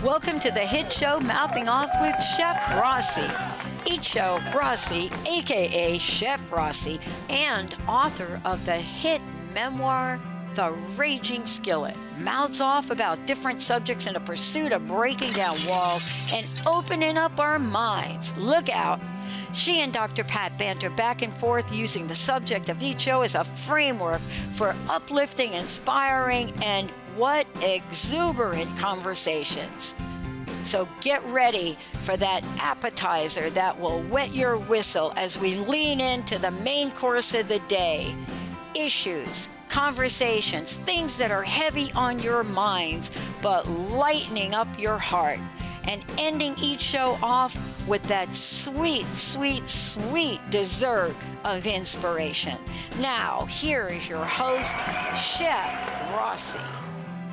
Welcome to the hit show Mouthing Off with Chef Rossi. Each show, Rossi, aka Chef Rossi, and author of the hit memoir, The Raging Skillet, mouths off about different subjects in a pursuit of breaking down walls and opening up our minds. Look out. She and Dr. Pat banter back and forth using the subject of each show as a framework for uplifting, inspiring, and what exuberant conversations. So get ready for that appetizer that will wet your whistle as we lean into the main course of the day. Issues, conversations, things that are heavy on your minds, but lightening up your heart. And ending each show off with that sweet, sweet, sweet dessert of inspiration. Now, here is your host, Chef Rossi.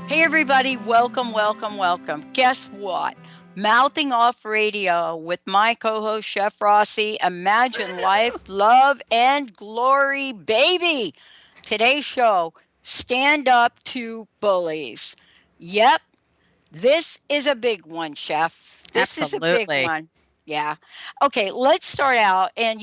Hey everybody, welcome, welcome, welcome. Guess what? Mouthing Off Radio with my co-host, Chef Rossi. Imagine life, love, and glory, baby. Today's show, stand up to bullies. Yep, this is a big one, Chef. This is a big one. Yeah. Okay, let's start out. And,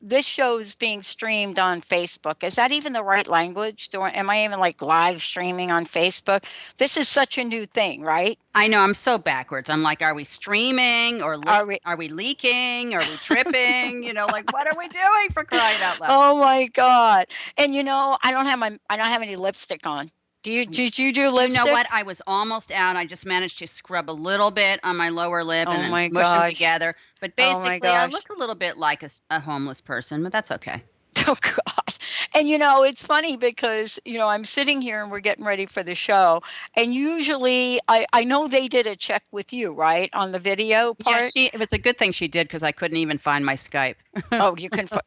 this show is being streamed on Facebook. Is that even the right language? Am I even like live streaming on Facebook? This is such a new thing, right? I know, I'm so backwards. I'm like, are we streaming or are we leaking? Are we tripping? What are we doing, for crying out loud? Oh my God. And I don't have any lipstick on. Did you do lipstick? You know what? I was almost out. I just managed to scrub a little bit on my lower lip and then mush them together. But basically, I look a little bit like a homeless person, but that's okay. Oh, God. And, it's funny because, I'm sitting here and we're getting ready for the show. And usually I know they did a check with you, right, on the video part? Yeah, it was a good thing she did because I couldn't even find my Skype. Oh,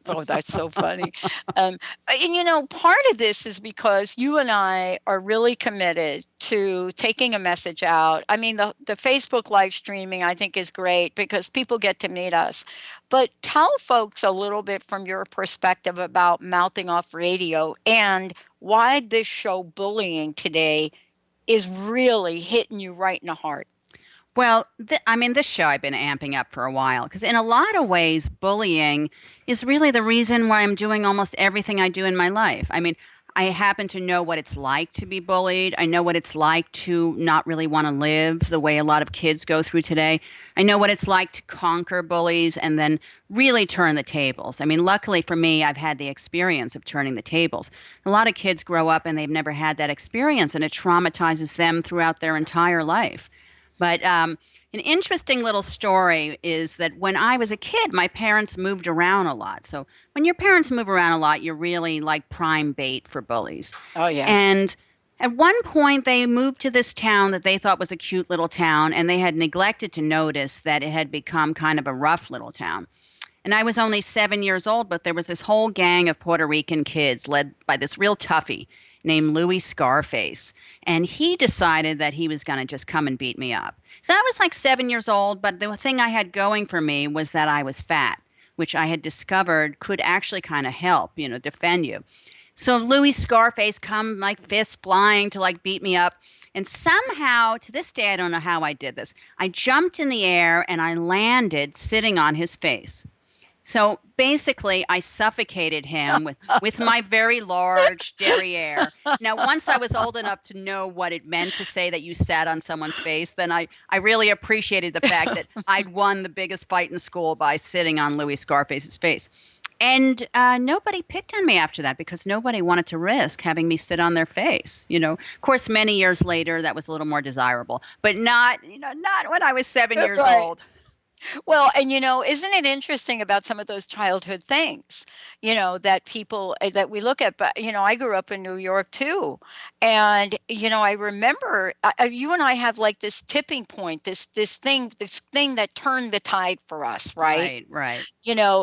oh, that's so funny. And, part of this is because you and I are really committed to taking a message out. I mean, the Facebook live streaming, I think, is great because people get to meet us. But tell folks a little bit from your perspective about Mouthing Off Radio and why this show, Bullying Today, is really hitting you right in the heart. Well, this show I've been amping up for a while because in a lot of ways, bullying is really the reason why I'm doing almost everything I do in my life. I happen to know what it's like to be bullied. I know what it's like to not really want to live the way a lot of kids go through today. I know what it's like to conquer bullies and then really turn the tables. Luckily for me, I've had the experience of turning the tables. A lot of kids grow up and they've never had that experience, and it traumatizes them throughout their entire life. But an interesting little story is that when I was a kid, my parents moved around a lot. So when your parents move around a lot, you're really like prime bait for bullies. Oh, yeah. And at one point, they moved to this town that they thought was a cute little town, and they had neglected to notice that it had become kind of a rough little town. And I was only 7 years old, but there was this whole gang of Puerto Rican kids led by this real toughie named Louis Scarface. And he decided that he was going to just come and beat me up. So I was like 7 years old, but the thing I had going for me was that I was fat, which I had discovered could actually kind of help, defend you. So Louis Scarface come like fists flying to like beat me up. And somehow, to this day, I don't know how I did this. I jumped in the air and I landed sitting on his face. So basically, I suffocated him with my very large derriere. Now, once I was old enough to know what it meant to say that you sat on someone's face, then I really appreciated the fact that I'd won the biggest fight in school by sitting on Louis Scarface's face. And nobody picked on me after that because nobody wanted to risk having me sit on their face. Of course, many years later, that was a little more desirable, but not when I was 7 years old. Well, and isn't it interesting about some of those childhood things, that people that we look at, but, I grew up in New York too. And, I remember you and I have like this tipping point, this thing that turned the tide for us, right? Right.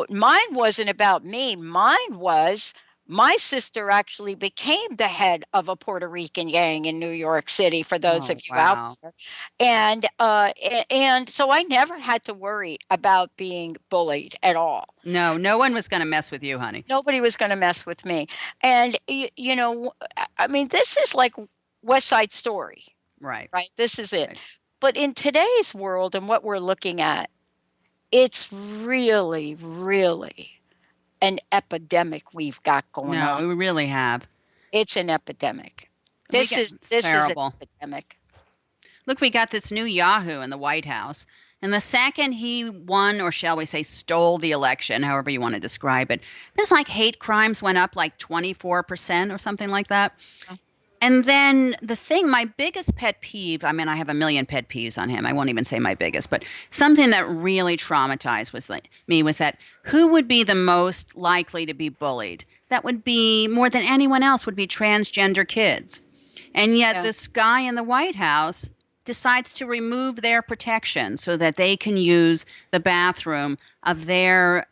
Mine wasn't about me. Mine was my sister actually became the head of a Puerto Rican gang in New York City, for those of you out there. And so I never had to worry about being bullied at all. No one was going to mess with you, honey. Nobody was going to mess with me. And, this is like West Side Story. Right. This is it. Right. But in today's world and what we're looking at, it's really, really an epidemic we've got going No, on. we really have. It's an epidemic. It's This is an terrible. epidemic. Look, we got this new Yahoo in the White House. And the second he won, or shall we say, stole the election, however you want to describe it, it's like hate crimes went up like 24% or something like that. And then the thing, my biggest pet peeve, I mean, I have a million pet peeves on him. I won't even say my biggest, but something that really traumatized me was that who would be the most likely to be bullied? That would be, more than anyone else, would be transgender kids. And yet Yeah. this guy in the White House decides to remove their protection so that they can use the bathroom of their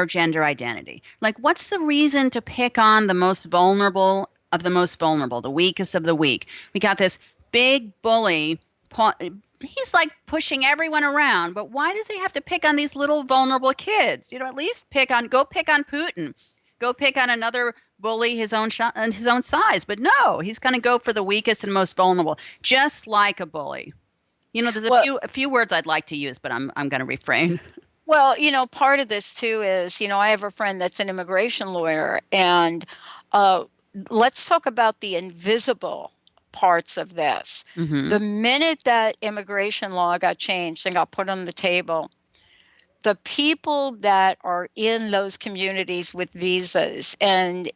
gender identity. Like, what's the reason to pick on the most vulnerable of the most vulnerable, the weakest of the weak? We got this big bully. He's like pushing everyone around, but why does he have to pick on these little vulnerable kids? At least go pick on Putin. Go pick on another bully his own size. But no, he's going to go for the weakest and most vulnerable, just like a bully. There's Well, a few words I'd like to use, but I'm going to refrain. well, part of this too is, I have a friend that's an immigration lawyer, and uh, let's talk about the invisible parts of this. Mm-hmm. The minute that immigration law got changed and got put on the table, the people that are in those communities with visas, and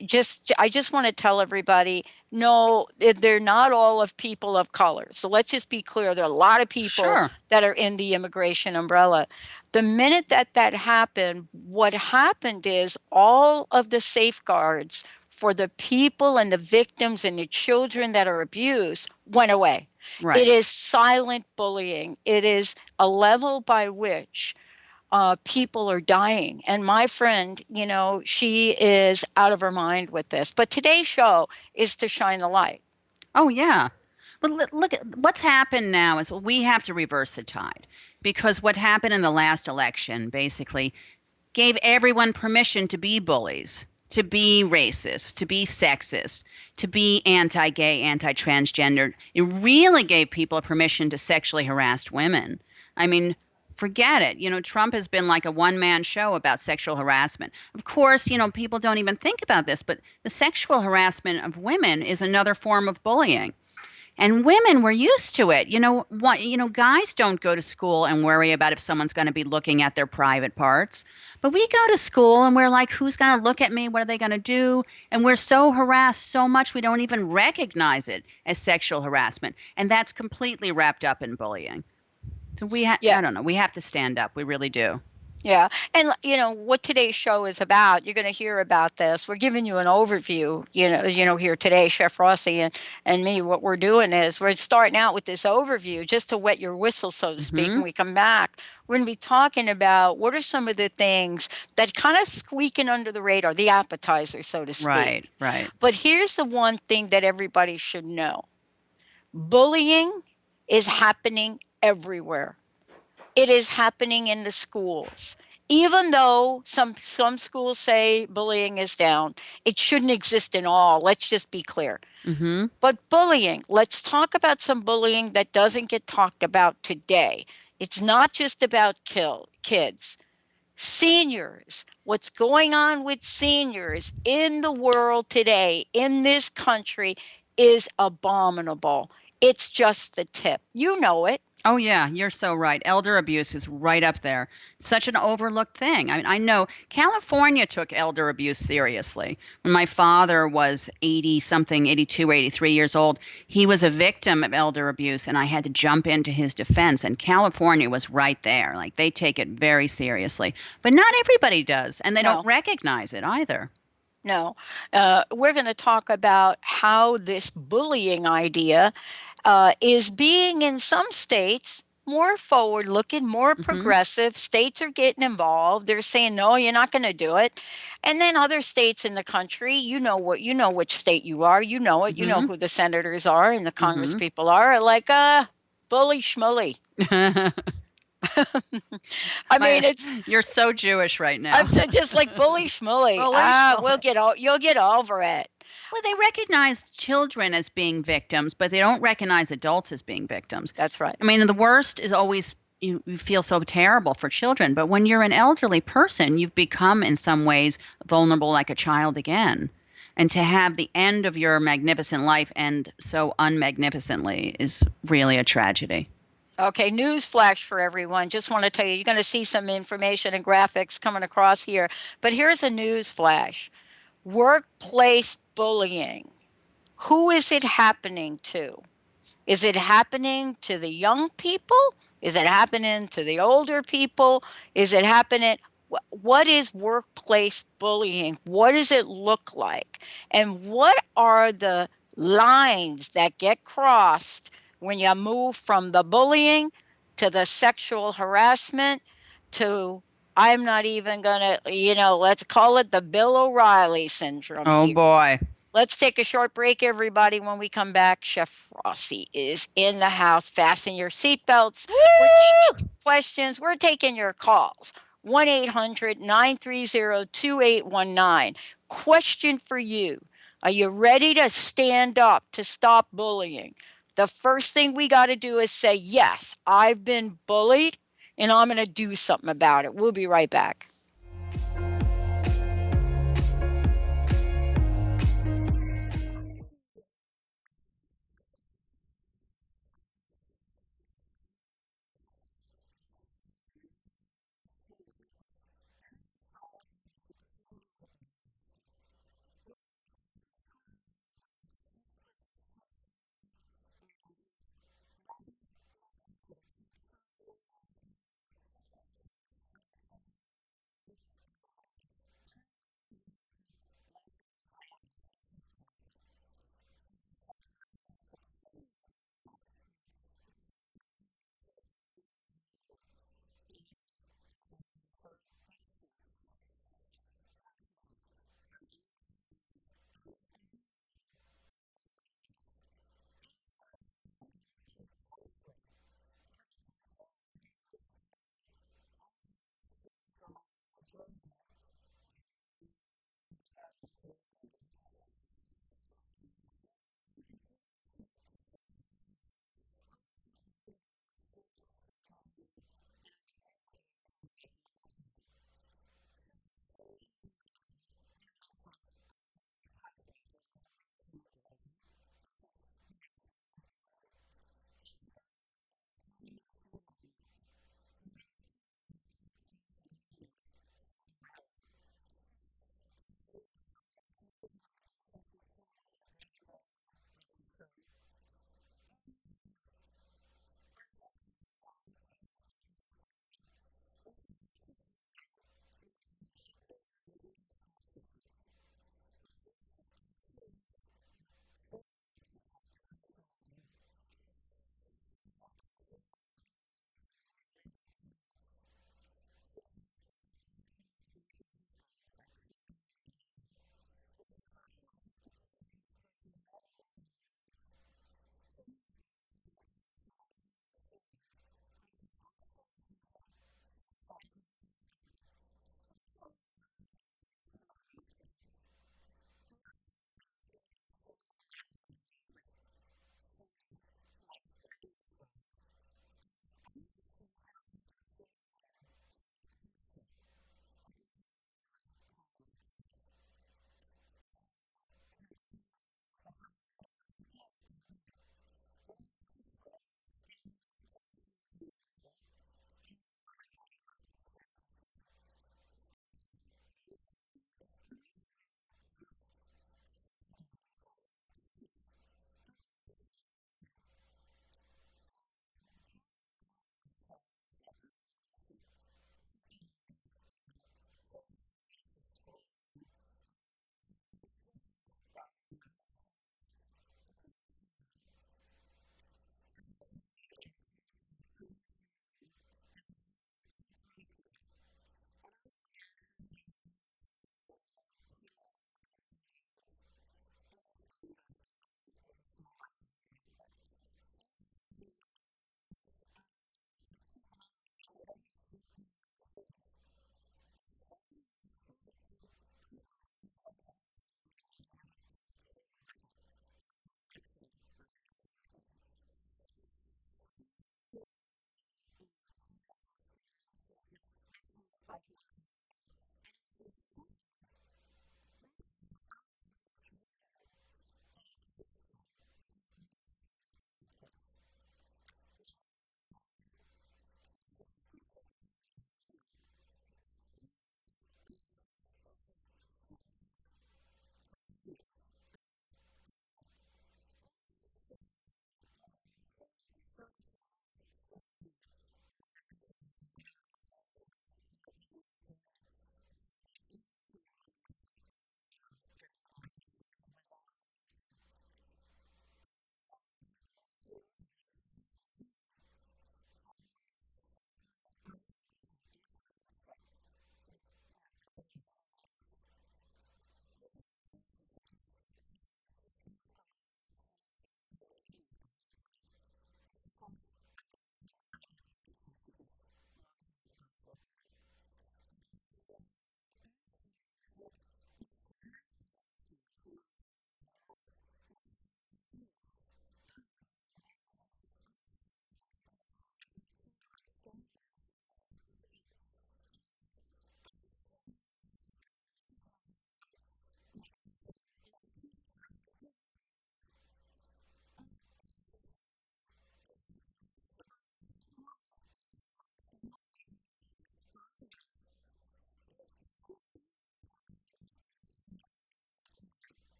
I just want to tell everybody, no, they're not all of people of color. So let's just be clear. There are a lot of people Sure. that are in the immigration umbrella. The minute that happened, what happened is all of the safeguards for the people and the victims and the children that are abused went away. It Right. is silent bullying. It is a level by which people are dying. And my friend, she is out of her mind with this. But today's show is to shine the light. Oh, yeah. But look at what's happened now is, well, we have to reverse the tide, because what happened in the last election basically gave everyone permission to be bullies, to be racist, to be sexist, to be anti-gay, anti-transgender. It really gave people permission to sexually harass women. I mean, forget it. Trump has been like a one-man show about sexual harassment. Of course, people don't even think about this, but the sexual harassment of women is another form of bullying. And women were used to it. Guys don't go to school and worry about if someone's going to be looking at their private parts. But we go to school and we're like, who's going to look at me? What are they going to do? And we're so harassed so much we don't even recognize it as sexual harassment. And that's completely wrapped up in bullying. So Yeah. I don't know, we have to stand up. We really do. Yeah. And what today's show is about, you're going to hear about this. We're giving you an overview, here today, Chef Rossi and me. What we're doing is we're starting out with this overview just to wet your whistle, so to speak. Mm-hmm. When we come back, we're going to be talking about what are some of the things that kind of squeaking under the radar, the appetizer, so to Right, speak. right. But here's the one thing that everybody should know. Bullying is happening everywhere. It is happening in the schools. Even though some schools say bullying is down, it shouldn't exist in all. Let's just be clear. Mm-hmm. But bullying, let's talk about some bullying that doesn't get talked about today. It's not just about kids. Seniors, what's going on with seniors in the world today, in this country, is abominable. It's just the tip. You know it. Oh, yeah, you're so right. Elder abuse is right up there. Such an overlooked thing. I mean, I know California took elder abuse seriously. When my father was 80 something, 82 or 83 years old, he was a victim of elder abuse, and I had to jump into his defense. And California was right there. Like, they take it very seriously. But not everybody does, and they No. don't recognize it either. No. We're going to talk about how this bullying idea is being in some states more forward looking, more Mm-hmm. progressive. States are getting involved. They're saying, no, you're not going to do it. And then other states in the country, which state you are, you know it, you know Mm-hmm. who the senators are and the Congress Mm-hmm. people are like, bully schmully. I mean, it's You're so Jewish right now. just like bully schmully. Bully You'll get over it. Well, they recognize children as being victims, but they don't recognize adults as being victims. That's right. I mean, the worst is always you feel so terrible for children, but when you're an elderly person, you've become in some ways vulnerable like a child again. And to have the end of your magnificent life end so unmagnificently is really a tragedy. Okay, news flash for everyone. Just want to tell you, you're going to see some information and graphics coming across here. But here's a news flash. Workplace bullying. Who is it happening to? Is it happening to the young people? Is it happening to the older people? Is it happening? What is workplace bullying? What does it look like? And what are the lines that get crossed when you move from the bullying to the sexual harassment to, I'm not even going to, let's call it the Bill O'Reilly syndrome Oh here. boy. Let's take a short break, everybody. When we come back, Chef Rossi is in the house. Fasten your seatbelts. We're taking questions. We're taking your calls. 1-800-930-2819. Question for you. Are you ready to stand up to stop bullying? The first thing we got to do is say, yes, I've been bullied and I'm going to do something about it. We'll be right back.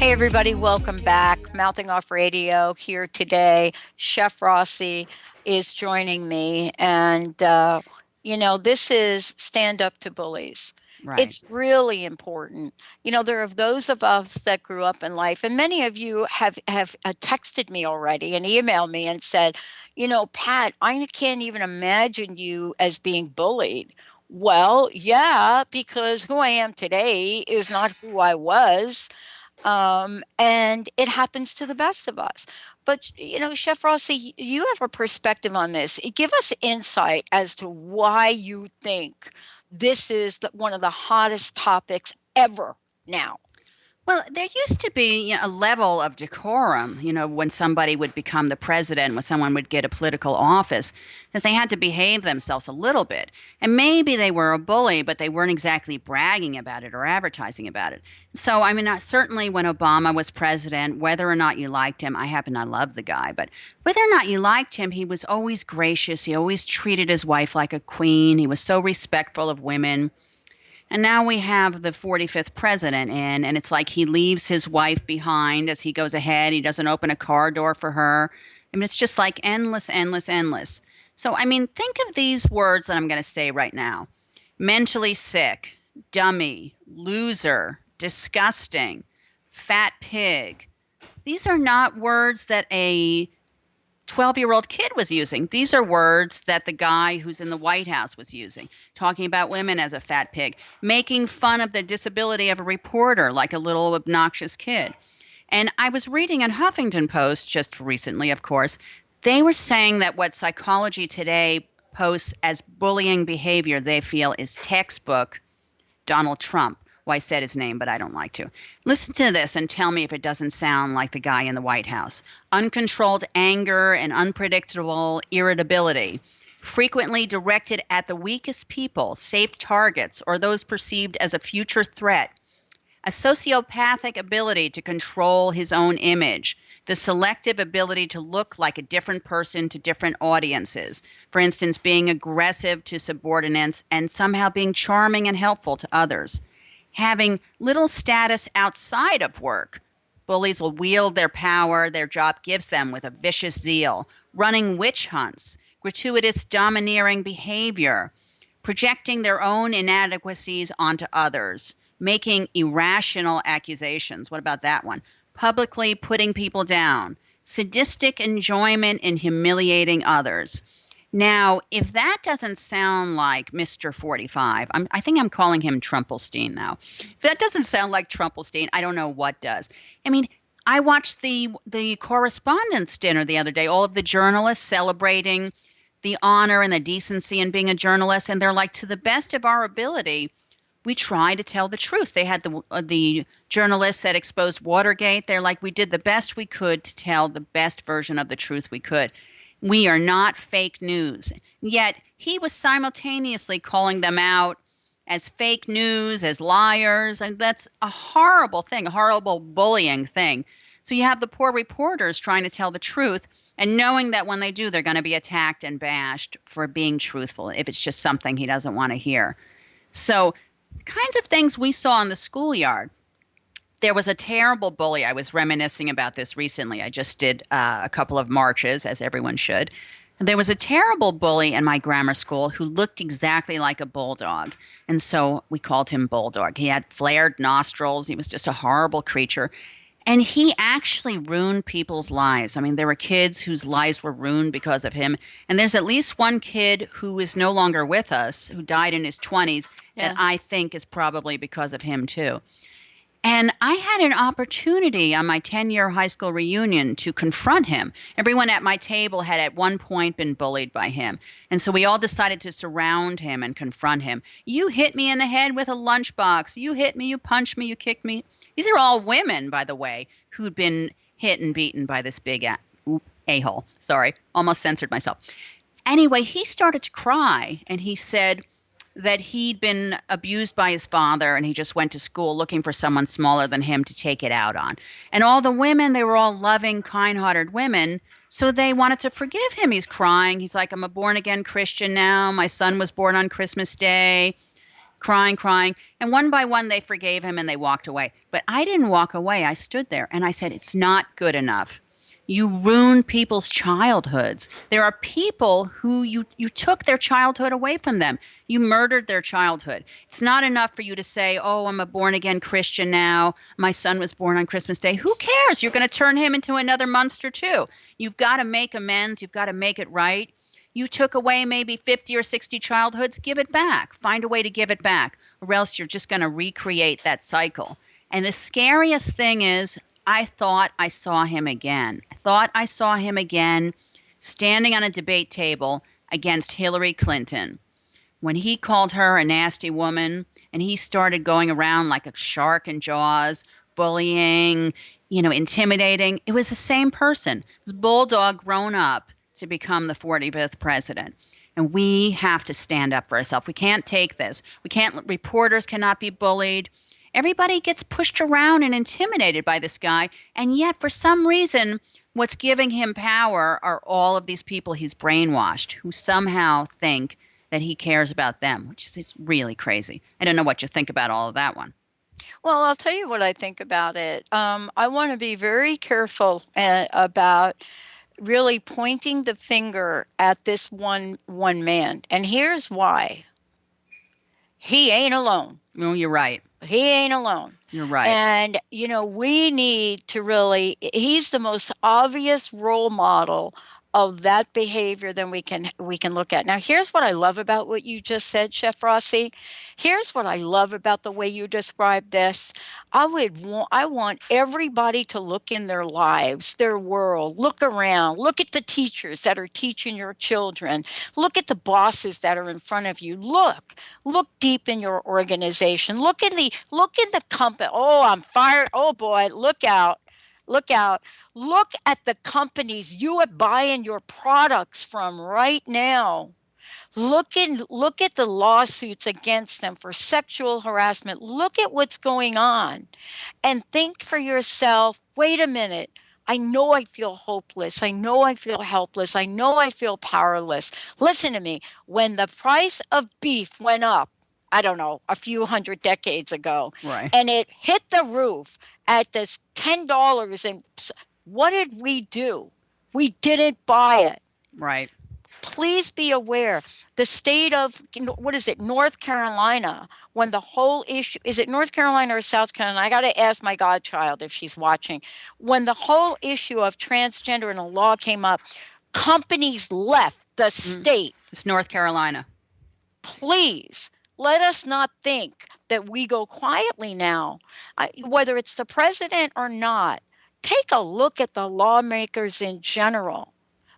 Hey, everybody, welcome back. Mouthing Off Radio here today. Chef Rossi is joining me, and this is Stand Up to Bullies. Right. It's really important. There are those of us that grew up in life, and many of you have texted me already and emailed me and said, Pat, I can't even imagine you as being bullied. Well, yeah, because who I am today is not who I was, and it happens to the best of us. But, Chef Rossi, you have a perspective on this. Give us insight as to why you think this is one of the hottest topics ever now. Well, there used to be, a level of decorum, when somebody would become the president, when someone would get a political office, that they had to behave themselves a little bit. And maybe they were a bully, but they weren't exactly bragging about it or advertising about it. So, I mean, certainly when Obama was president, whether or not you liked him, I happen to love the guy, but whether or not you liked him, he was always gracious. He always treated his wife like a queen. He was so respectful of women. And now we have the 45th president in, and it's like he leaves his wife behind as he goes ahead. He doesn't open a car door for her. I mean, it's just like endless, endless, endless. So, I mean, think of these words that I'm going to say right now: mentally sick, dummy, loser, disgusting, fat pig. These are not words that a 12-year-old kid was using. These are words that the guy who's in the White House was using, talking about women as a fat pig, making fun of the disability of a reporter like a little obnoxious kid. And I was reading in Huffington Post just recently, of course, they were saying that what Psychology Today posts as bullying behavior they feel is textbook Donald Trump. Well, I said his name, but I don't like to. Listen to this and tell me if it doesn't sound like the guy in the White House. Uncontrolled anger and unpredictable irritability, frequently directed at the weakest people, safe targets, or those perceived as a future threat. A sociopathic ability to control his own image, the selective ability to look like a different person to different audiences. For instance, being aggressive to subordinates and somehow being charming and helpful to others. Having little status outside of work. Bullies will wield their power their job gives them with a vicious zeal, running witch hunts, gratuitous domineering behavior, projecting their own inadequacies onto others, making irrational accusations. What about that one? Publicly putting people down, sadistic enjoyment in humiliating others. Now, if that doesn't sound like Mr. 45, I think I'm calling him Trumpelstein now. If that doesn't sound like Trumpelstein, I don't know what does. I mean, I watched the correspondence dinner the other day, all of the journalists celebrating the honor and the decency in being a journalist, and they're like, to the best of our ability, we try to tell the truth. They had the journalists that exposed Watergate. They're like, we did the best we could to tell the best version of the truth we could. We are not fake news. Yet he was simultaneously calling them out as fake news, as liars. And that's a horrible thing, a horrible bullying thing. So you have the poor reporters trying to tell the truth and knowing that when they do, they're going to be attacked and bashed for being truthful if it's just something he doesn't want to hear. So the kinds of things we saw in the schoolyard. There was a terrible bully. I was reminiscing about this recently. I just did a couple of marches, as everyone should. There was a terrible bully in my grammar school who looked exactly like a bulldog. And so we called him Bulldog. He had flared nostrils. He was just a horrible creature. And he actually ruined people's lives. I mean, there were kids whose lives were ruined because of him. And there's at least one kid who is no longer with us, who died in his 20s, that I think is probably because of him, too. And I had an opportunity on my 10-year high school reunion to confront him. Everyone at my table had at one point been bullied by him. And so we all decided to surround him and confront him. You hit me in the head with a lunchbox. You hit me, you punched me, you kicked me. These are all women, by the way, who'd been hit and beaten by this big a-hole. Sorry, almost censored myself. Anyway, he started to cry, and he said that he'd been abused by his father and he just went to school looking for someone smaller than him to take it out on. And all the women, they were all loving, kind-hearted women, so they wanted to forgive him. He's crying. He's like, I'm a born-again Christian now. My son was born on Christmas Day. crying, crying. And one by one, they forgave him and they walked away. But I didn't walk away. I stood there and I said, it's not good enough. You ruin people's childhoods. There are people who you took their childhood away from them. You murdered their childhood. It's not enough for you to say, oh, I'm a born again Christian now. My son was born on Christmas Day. Who cares? You're going to turn him into another monster too. You've got to make amends. You've got to make it right. You took away maybe 50 or 60 childhoods. Give it back. Find a way to give it back, or else you're just going to recreate that cycle. And the scariest thing is, I thought I saw him again. I thought I saw him again standing on a debate table against Hillary Clinton when he called her a nasty woman and he started going around like a shark in Jaws, bullying, intimidating. It was the same person. It was Bulldog grown up to become the 45th president. And we have to stand up for ourselves. We can't take this. Reporters cannot be bullied. Everybody gets pushed around and intimidated by this guy. And yet, for some reason, what's giving him power are all of these people he's brainwashed who somehow think that he cares about them, which is it's really crazy. I don't know what you think about all of that one. Well, I'll tell you what I think about it. I want to be very careful about really pointing the finger at this one man. And here's why. He ain't alone. No, you're right. He ain't alone. You're right. And, we need to really, he's the most obvious role model of that behavior than we can look at. Now, here's what I love about what you just said, Chef Rossi. Here's what I love about the way you described this. I want everybody to look in their lives, their world, look around, look at the teachers that are teaching your children, look at the bosses that are in front of you. Look deep in your organization. Look in the company. Oh, I'm fired. Oh boy, look out. Look out. Look at the companies you are buying your products from right now. Look at the lawsuits against them for sexual harassment. Look at what's going on and think for yourself, wait a minute. I know I feel hopeless. I know I feel helpless. I know I feel powerless. Listen to me. When the price of beef went up, I don't know, a few hundred decades ago, Right. and it hit the roof at this $10, and what did we do? We didn't buy it. Right. Please be aware, the state of, North Carolina, when the whole issue, is it North Carolina or South Carolina? I got to ask my godchild if she's watching. When the whole issue of transgender and the law came up, companies left the state. It's North Carolina. Please, let us not think that we go quietly now, whether it's the president or not. Take a look at the lawmakers in general,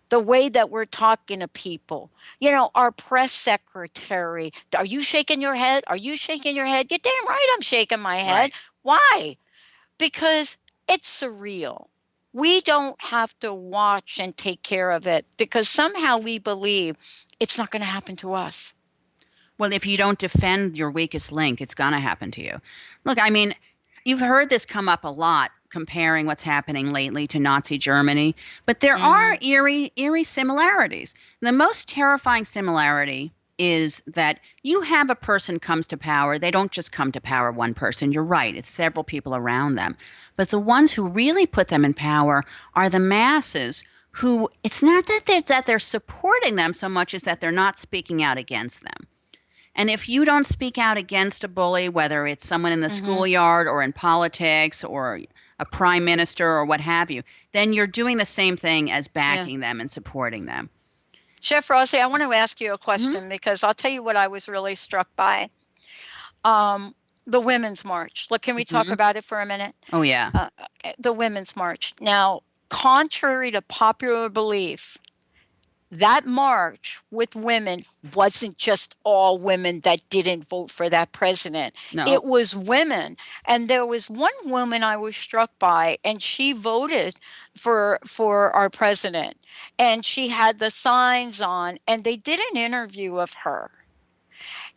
the way that we're talking to people. Our press secretary. Are you shaking your head? Are you shaking your head? You're damn right I'm shaking my head. Right. Why? Because it's surreal. We don't have to watch and take care of it because somehow we believe it's not going to happen to us. Well, if you don't defend your weakest link, it's going to happen to you. Look, I mean, you've heard this come up a lot, comparing what's happening lately to Nazi Germany, but there are eerie similarities. And the most terrifying similarity is that you have a person comes to power. They don't just come to power one person. You're right. It's several people around them. But the ones who really put them in power are the masses who, it's not that they're supporting them so much as that they're not speaking out against them. And if you don't speak out against a bully, whether it's someone in the schoolyard or in politics or a prime minister or what have you, then you're doing the same thing as backing them and supporting them. Chef Rossi, I want to ask you a question because I'll tell you what I was really struck by. The Women's March. Look, can we talk about it for a minute? Oh, yeah. The Women's March. Now, contrary to popular belief, that march with women wasn't just all women that didn't vote for that president. No. It was women. And there was one woman I was struck by, and she voted for our president. And she had the signs on, and they did an interview of her.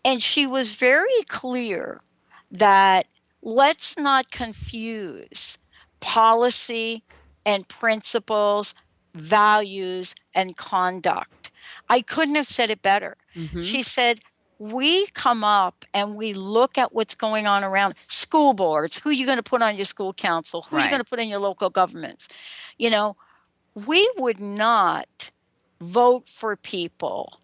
And she was very clear that let's not confuse policy and principles, values, and conduct. I couldn't have said it better. She said, we come up and we look at what's going on around school boards, who you're going to put on your school council, who you're going Right. to put in your local governments. You know, we would not vote for people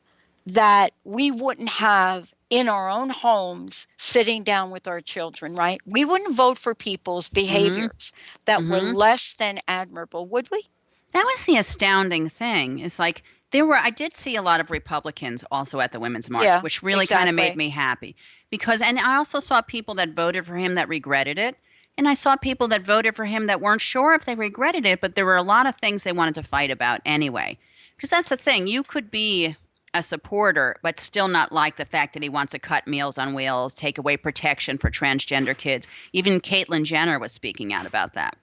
that we wouldn't have in our own homes sitting down with our children, right? We wouldn't vote for people's Mm-hmm. behaviors that were Mm-hmm. less than admirable, would we? That was the astounding thing. It's like I did see a lot of Republicans also at the Women's March, Yeah, which really kind of made exactly. me happy and I also saw people that voted for him that regretted it. And I saw people that voted for him that weren't sure if they regretted it, but there were a lot of things they wanted to fight about anyway. Because that's the thing. You could be a supporter, but still not like the fact that he wants to cut Meals on Wheels, take away protection for transgender kids. Even Caitlyn Jenner was speaking out about that.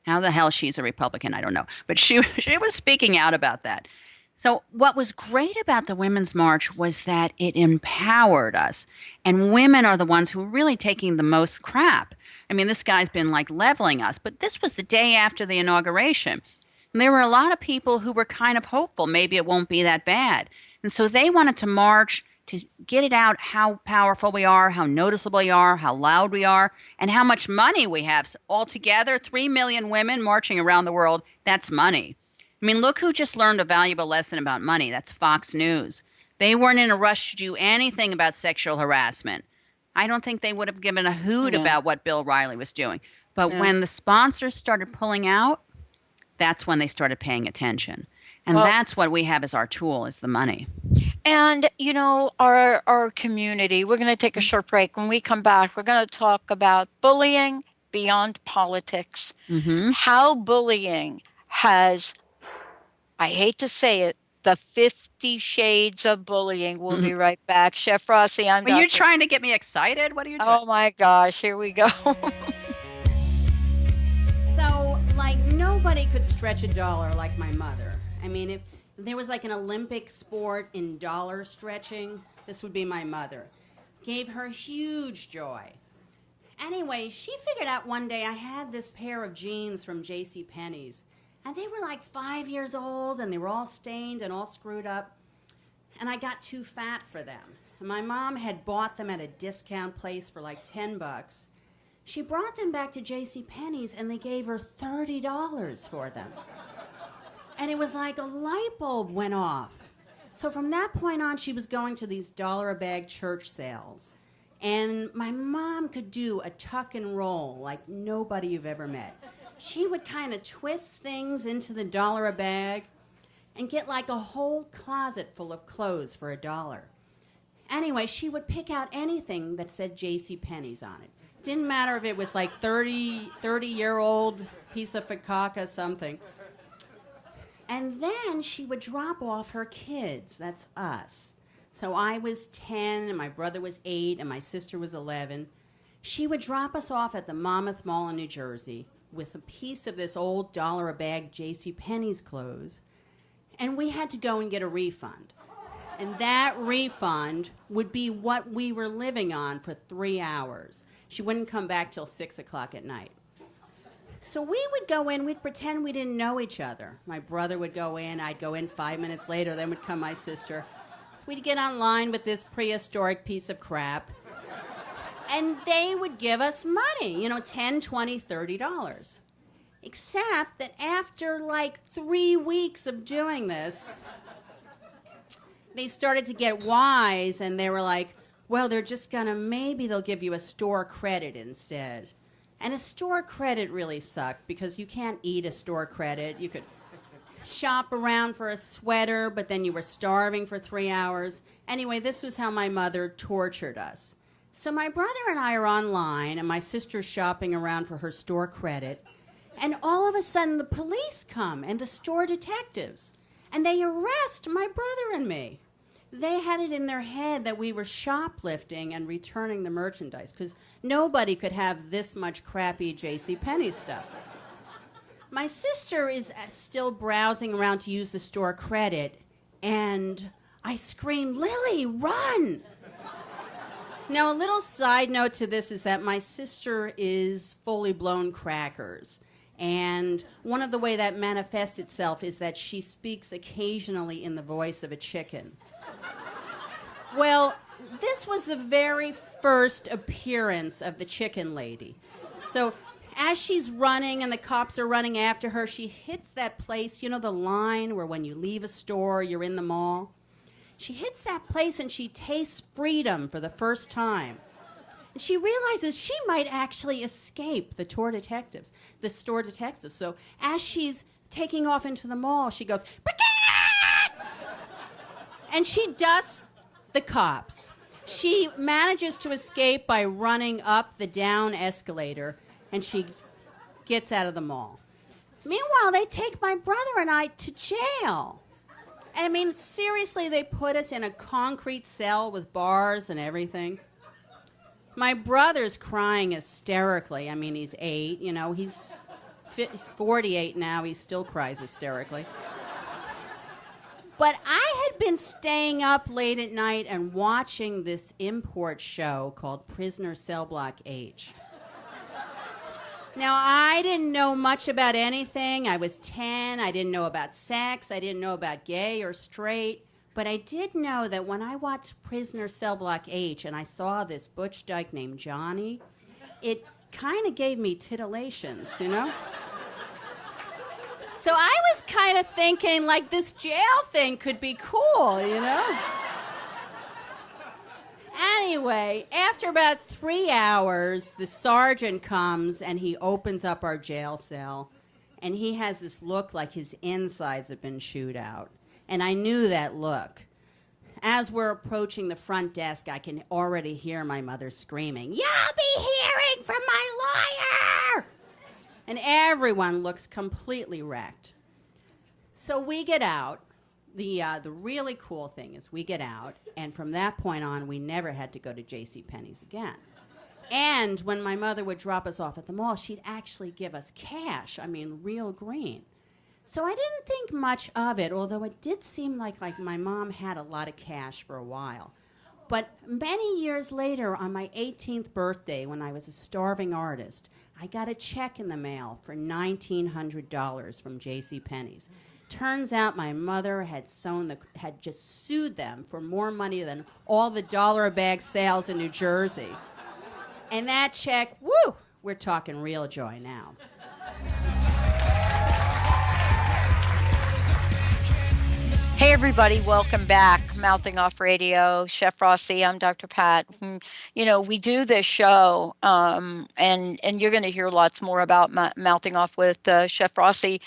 How the hell she's a Republican, I don't know. But she was speaking out about that. So what was great about the Women's March was that it empowered us. And women are the ones who are really taking the most crap. I mean, this guy's been like leveling us, but this was the day after the inauguration. And there were a lot of people who were kind of hopeful maybe it won't be that bad. And so they wanted to march to get it out how powerful we are, how noticeable we are, how loud we are, and how much money we have. So altogether, 3 million women marching around the world, that's money. I mean, look who just learned a valuable lesson about money. That's Fox News. They weren't in a rush to do anything about sexual harassment. I don't think they would have given a hoot No, about what Bill Riley was doing. But no. when the sponsors started pulling out, that's when they started paying attention. And Well, that's what we have as our tool is the money. and our community, we're going to take a short break. When we come back, we're going to talk about bullying beyond politics. Mm-hmm. How bullying has, I hate to say it, the 50 shades of bullying. We'll Mm-hmm. be right back. Chef Rossi, I'm Are you Dr. trying to get me excited? What are you doing? Oh my gosh, here we go. So, like, nobody could stretch a dollar like my mother. I mean, if there was like an Olympic sport in dollar stretching, this would be my mother. Gave her huge joy. Anyway, she figured out one day I had this pair of jeans from J.C. Penney's, and they were like 5 years old, and they were all stained and all screwed up, and I got too fat for them. And my mom had bought them at a discount place for like $10. She brought them back to J.C. Penney's, and they gave her $30 for them. And it was like a light bulb went off. So from that point on, she was going to these $1 a bag church sales. And my mom could do a tuck and roll like nobody you've ever met. She would kind of twist things into the $1 a bag and get like a whole closet full of clothes for $1. Anyway, she would pick out anything that said J.C. Penney's on it. Didn't matter if it was like 30-year-old piece of fakaka something. And then she would drop off her kids. That's us. So I was 10, and my brother was 8, and my sister was 11. She would drop us off at the Monmouth Mall in New Jersey with a piece of this old $1 a bag J.C. Penney's clothes, and we had to go and get a refund. And that refund would be what we were living on for 3 hours. She wouldn't come back till 6 o'clock at night. So we would go in, we'd pretend we didn't know each other. My brother would go in, I'd go in 5 minutes later, then would come my sister. We'd get online with this prehistoric piece of crap, and they would give us money, $10, $20, $30. Except that after like 3 weeks of doing this, they started to get wise, and they were like, well, maybe they'll give you a store credit instead. And a store credit really sucked because you can't eat a store credit. You could shop around for a sweater, but then you were starving for 3 hours. Anyway, this was how my mother tortured us. So my brother and I are online, and my sister's shopping around for her store credit. And all of a sudden, the police come, and the store detectives. And they arrest my brother and me. They had it in their head that we were shoplifting and returning the merchandise, because nobody could have this much crappy JCPenney stuff. My sister is still browsing around to use the store credit, and I scream, Lily, run! Now, a little side note to this is that my sister is fully blown crackers. And one of the way that manifests itself is that she speaks occasionally in the voice of a chicken. Well, this was the very first appearance of the chicken lady. So as she's running and the cops are running after her, she hits that place, the line where when you leave a store, you're in the mall. She hits that place and she tastes freedom for the first time. And she realizes she might actually escape the store detectives. So as she's taking off into the mall, she goes, "Brigitte!" And she dusts the cops. She manages to escape by running up the down escalator, and she gets out of the mall. Meanwhile, they take my brother and I to jail. And I mean, seriously, they put us in a concrete cell with bars and everything. My brother's crying hysterically. I mean, he's 8, he's 48 now. He still cries hysterically. But I had been staying up late at night and watching this import show called Prisoner Cell Block H. Now, I didn't know much about anything. I was 10. I didn't know about sex. I didn't know about gay or straight. But I did know that when I watched Prisoner Cell Block H and I saw this butch dyke named Johnny, it kind of gave me titillations, So I was kind of thinking, like, this jail thing could be cool, Anyway, after about 3 hours, the sergeant comes and he opens up our jail cell, and he has this look like his insides have been chewed out. And I knew that look. As we're approaching the front desk, I can already hear my mother screaming, "You'll be hearing from my lawyer!" And everyone looks completely wrecked. So we get out. The really cool thing is we get out, and from that point on, we never had to go to JCPenney's again. And when my mother would drop us off at the mall, she'd actually give us cash. I mean, real green. So I didn't think much of it, although it did seem like my mom had a lot of cash for a while. But many years later, on my 18th birthday, when I was a starving artist, I got a check in the mail for $1,900 from JCPenney's. Turns out my mother had just sued them for more money than all the dollar-a-bag sales in New Jersey. And that check, woo, we're talking real joy now. Hey everybody, welcome back. Mouthing Off Radio, Chef Rossi, I'm Dr. Pat. We do this show, and you're going to hear lots more about Mouthing Off with Chef Rossi,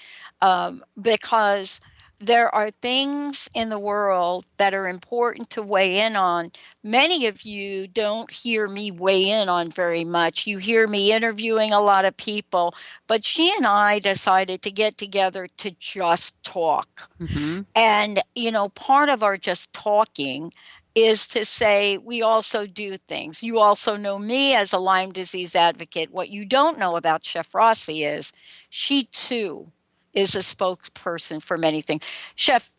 because there are things in the world that are important to weigh in on. Many of you don't hear me weigh in on very much. You hear me interviewing a lot of people, but she and I decided to get together to just talk. Mm-hmm. And, part of our just talking is to say we also do things. You also know me as a Lyme disease advocate. What you don't know about Chef Rossi is she, too, is a spokesperson for many things. Chef,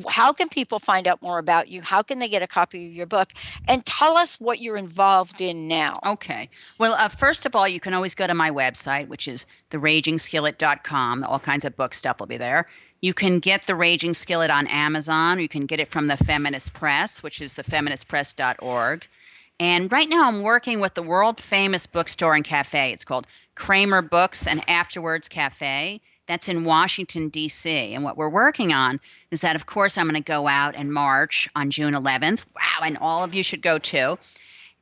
how can people find out more about you? How can they get a copy of your book? And tell us what you're involved in now. Okay. Well, first of all, you can always go to my website, which is theragingskillet.com. All kinds of book stuff will be there. You can get The Raging Skillet on Amazon. You can get it from the Feminist Press, which is thefeministpress.org. And right now I'm working with the world famous bookstore and cafe. It's called Kramer Books and Afterwards Cafe. That's in Washington, D.C. And what we're working on is that, of course, I'm going to go out and march on June 11th. Wow, and all of you should go too.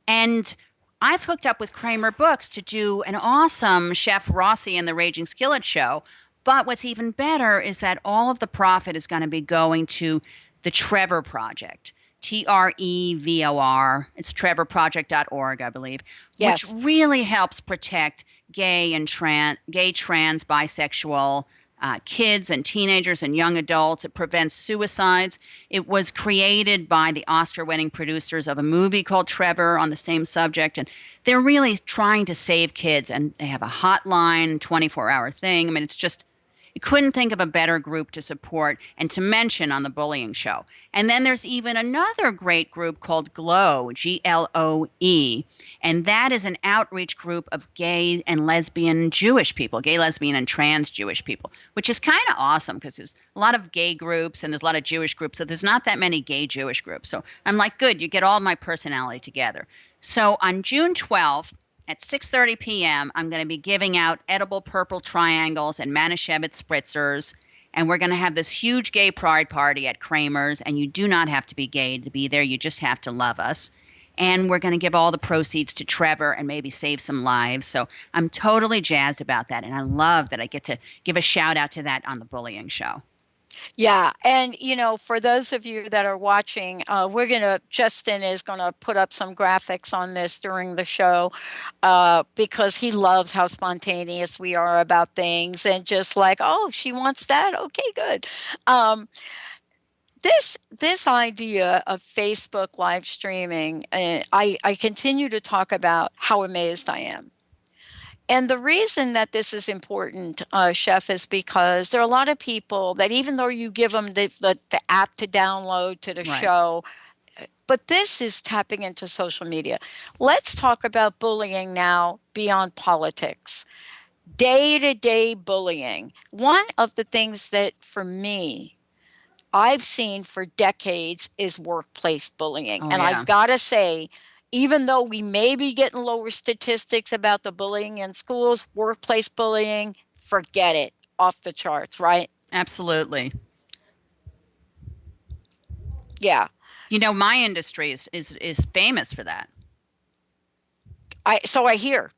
And I've hooked up with Kramer Books to do an awesome Chef Rossi and the Raging Skillet show. But what's even better is that all of the profit is going to be going to the Trevor Project. TREVOR. It's trevorproject.org, I believe, Yes. which really helps protect gay, trans, bisexual kids and teenagers and young adults. It prevents suicides. It was created by the Oscar-winning producers of a movie called Trevor on the same subject, and they're really trying to save kids. And they have a hotline, 24-hour thing. I mean, Couldn't think of a better group to support and to mention on the bullying show. And then there's even another great group called GLOE, GLOE, and that is an outreach group of gay and lesbian Jewish people, gay, lesbian, and trans Jewish people, which is kind of awesome because there's a lot of gay groups and there's a lot of Jewish groups, so there's not that many gay Jewish groups. So I'm like, good, you get all my personality together. So on June 12th, at 6:30 p.m., I'm going to be giving out edible purple triangles and Manischewitz spritzers, and we're going to have this huge gay pride party at Kramer's, and you do not have to be gay to be there. You just have to love us. And we're going to give all the proceeds to Trevor and maybe save some lives. So I'm totally jazzed about that, and I love that I get to give a shout out to that on the bullying show. Yeah. And, for those of you that are watching, Justin is going to put up some graphics on this during the show because he loves how spontaneous we are about things and just like, oh, she wants that. Okay, good. This idea of Facebook live streaming, I continue to talk about how amazed I am. And the reason that this is important, Chef, is because there are a lot of people that even though you give them the app to download to the Right. show, but this is tapping into social media. Let's talk about bullying now beyond politics. Day-to-day bullying. One of the things that for me, I've seen for decades is workplace bullying. Oh, And I yeah. gotta say, even though we may be getting lower statistics about the bullying in schools, workplace bullying, forget it, off the charts, right? Absolutely. Yeah. My industry is famous for that. So I hear.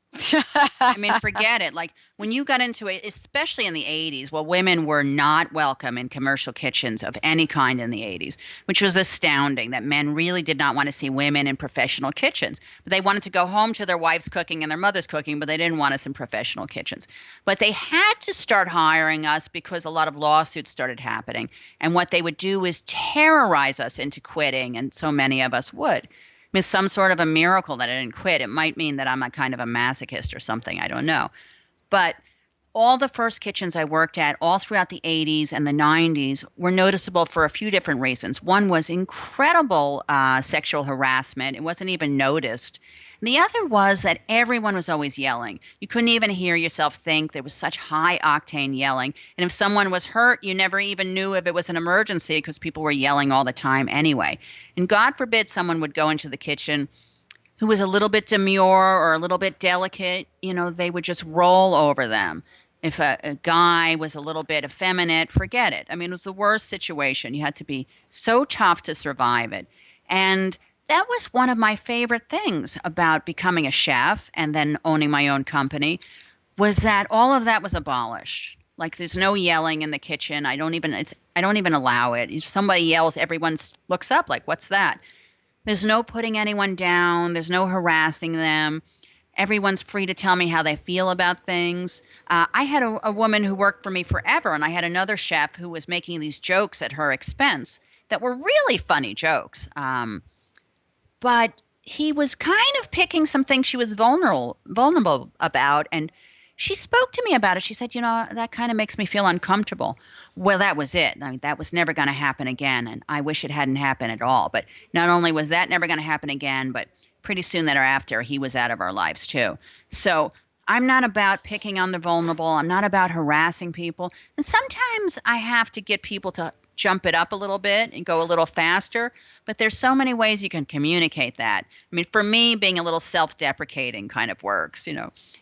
I mean, forget it. Like when you got into it, especially in the 80s, well, women were not welcome in commercial kitchens of any kind in the 80s, which was astounding that men really did not want to see women in professional kitchens. But they wanted to go home to their wives cooking and their mothers cooking, but they didn't want us in professional kitchens. But they had to start hiring us because a lot of lawsuits started happening. And what they would do is terrorize us into quitting, and so many of us would. It's some sort of a miracle that I didn't quit. It might mean that I'm a kind of a masochist or something. I don't know. But all the first kitchens I worked at all throughout the 80s and the 90s were noticeable for a few different reasons. One was incredible sexual harassment. It wasn't even noticed. And the other was that everyone was always yelling. You couldn't even hear yourself think. There was such high octane yelling. And if someone was hurt, you never even knew if it was an emergency because people were yelling all the time anyway. And God forbid someone would go into the kitchen who was a little bit demure or a little bit delicate, they would just roll over them. If a guy was a little bit effeminate, forget it. I mean, it was the worst situation. You had to be so tough to survive it. And that was one of my favorite things about becoming a chef and then owning my own company was that all of that was abolished. Like there's no yelling in the kitchen. I don't even allow it. If somebody yells, everyone looks up like, what's that? There's no putting anyone down. There's no harassing them. Everyone's free to tell me how they feel about things. I had a woman who worked for me forever, and I had another chef who was making these jokes at her expense that were really funny jokes. But he was kind of picking some things she was vulnerable about, and she spoke to me about it. She said, that kind of makes me feel uncomfortable. Well, that was it. I mean, that was never going to happen again, and I wish it hadn't happened at all. But not only was that never going to happen again, but pretty soon thereafter, he was out of our lives too. So I'm not about picking on the vulnerable. I'm not about harassing people. And sometimes I have to get people to jump it up a little bit and go a little faster. But there's so many ways you can communicate that. I mean, for me, being a little self-deprecating kind of works.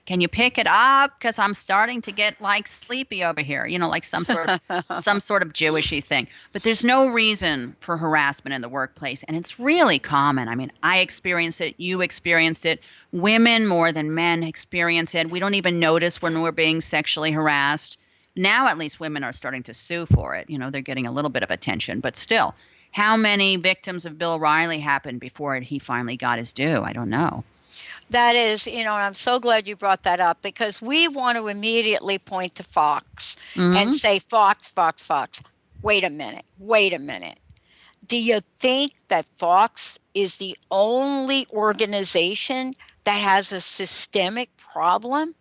Can you pick it up? Because I'm starting to get like sleepy over here. Like some sort of Jewishy thing. But there's no reason for harassment in the workplace, and it's really common. I mean, I experienced it. You experienced it. Women more than men experience it. We don't even notice when we're being sexually harassed. Now, at least, women are starting to sue for it. They're getting a little bit of attention, but still. How many victims of Bill Riley happened before he finally got his due? I don't know. That is, and I'm so glad you brought that up because we want to immediately point to Fox and say, Fox, Fox, Fox. Wait a minute. Do you think that Fox is the only organization that has a systemic problem?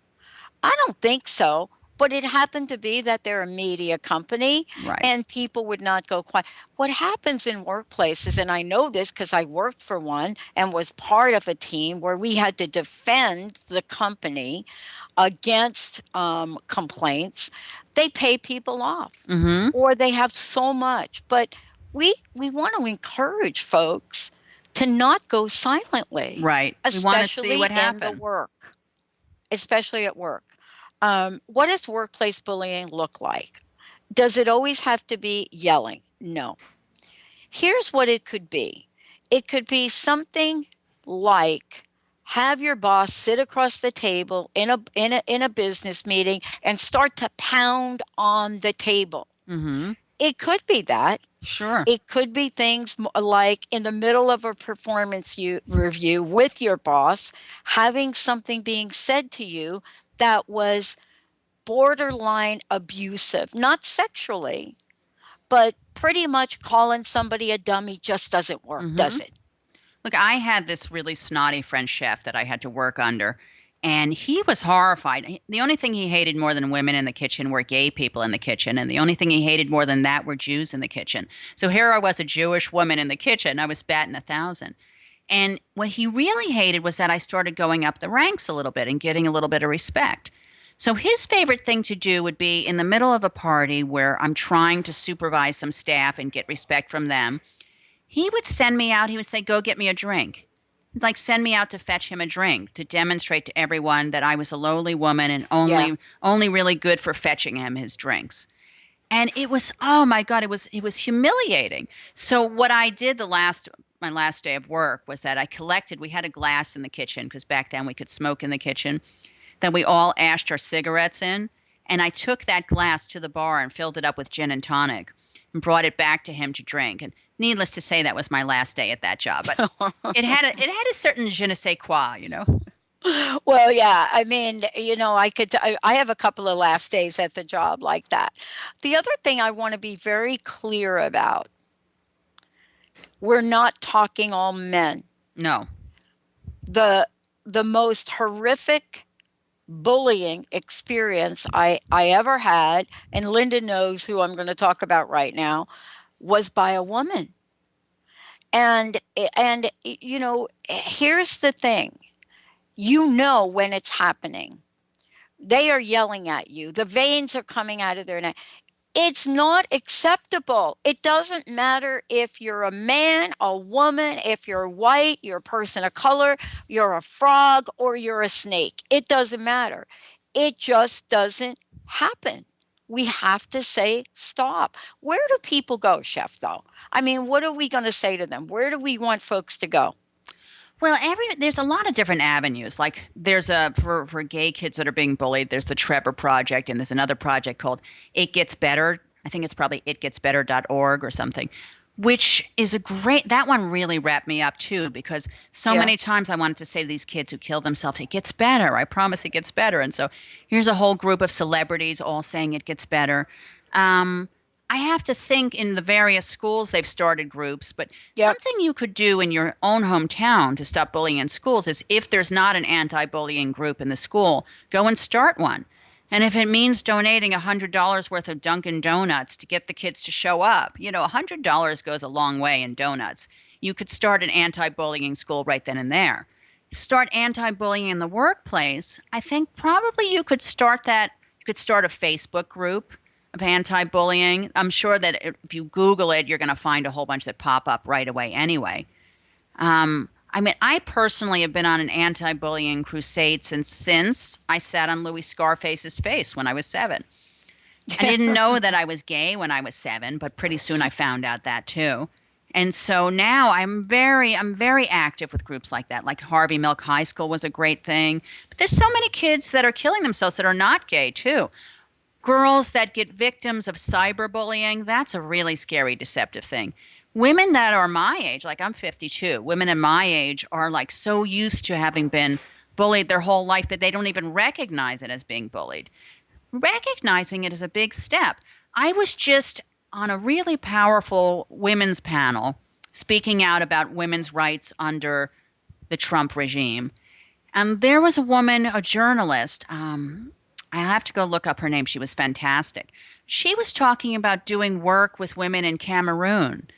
I don't think so. but it happened to be that they're a media company Right. and people would not go quiet. What happens in workplaces, and I know this because I worked for one and was part of a team where we had to defend the company against complaints, they pay people off Mm-hmm. or they have so much. But we want to encourage folks to not go silently, Right. We want to see especially what in the happened. work, especially at work. What does workplace bullying look like? Does it always have to be yelling? No. Here's what it could be. It could be something like have your boss sit across the table in a business meeting and start to pound on the table. Mm-hmm. It could be that. Sure. It could be things like in the middle of a performance review with your boss, having something being said to you that was borderline abusive, not sexually, but pretty much calling somebody a dummy just doesn't work, Mm-hmm. does it? Look, I had this really snotty French chef that I had to work under, and he was horrified. The only thing he hated more than women in the kitchen were gay people in the kitchen, and the only thing he hated more than that were Jews in the kitchen. So here I was, a Jewish woman in the kitchen. I was batting 1,000. And what he really hated was that I started going up the ranks a little bit and getting a little bit of respect. So his favorite thing to do would be in the middle of a party where I'm trying to supervise some staff and get respect from them. He would send me out. He would say, "Go get me a drink." Like send me out to fetch him a drink to demonstrate to everyone that I was a lowly woman and Yeah. only really good for fetching him his drinks. And it was, oh my God, it was humiliating. So what I did my last day of work was that we had a glass in the kitchen because back then we could smoke in the kitchen, that we all ashed our cigarettes in. And I took that glass to the bar and filled it up with gin and tonic and brought it back to him to drink. And needless to say, that was my last day at that job. But it had a certain je ne sais quoi. Well, yeah. I mean, I have a couple of last days at the job like that. The other thing I want to be very clear about, we're not talking all men. No. The most horrific bullying experience I ever had, and Linda knows who I'm going to talk about right now, was by a woman. And here's the thing. When it's happening. They are yelling at you. The veins are coming out of their neck. It's not acceptable. It doesn't matter if you're a man, a woman, if you're white, you're a person of color, you're a frog, or you're a snake. It doesn't matter. It just doesn't happen. We have to say stop. Where do people go, Chef, though? I mean, what are we going to say to them? Where do we want folks to go? Well, there's a lot of different avenues. Like there's for gay kids that are being bullied, there's the Trevor Project, and there's another project called It Gets Better. I think it's probably itgetsbetter.org or something, which is that one really wrapped me up too, because so Yeah. many times I wanted to say to these kids who kill themselves, it gets better. I promise it gets better. And so here's a whole group of celebrities all saying it gets better. I have to think in the various schools they've started groups, but Yep. something you could do in your own hometown to stop bullying in schools is if there's not an anti-bullying group in the school, go and start one. And if it means donating $100 worth of Dunkin' Donuts to get the kids to show up, $100 goes a long way in donuts. You could start an anti-bullying school right then and there. Start anti-bullying in the workplace. I think probably you could start that. You could start a Facebook group of anti-bullying. I'm sure that if you Google it, you're going to find a whole bunch that pop up right away anyway. I personally have been on an anti-bullying crusade since I sat on Louis Scarface's face when I was 7. I didn't know that I was gay when I was 7, but pretty soon I found out that too. And so now I'm very active with groups like that. Like Harvey Milk High School was a great thing. But there's so many kids that are killing themselves that are not gay too. Girls that get victims of cyberbullying, that's a really scary, deceptive thing. Women that are my age, like I'm 52, women in my age are like so used to having been bullied their whole life that they don't even recognize it as being bullied. Recognizing it is a big step. I was just on a really powerful women's panel speaking out about women's rights under the Trump regime. And there was a woman, a journalist, I have to go look up her name. She was fantastic. She was talking about doing work with women in Cameroon,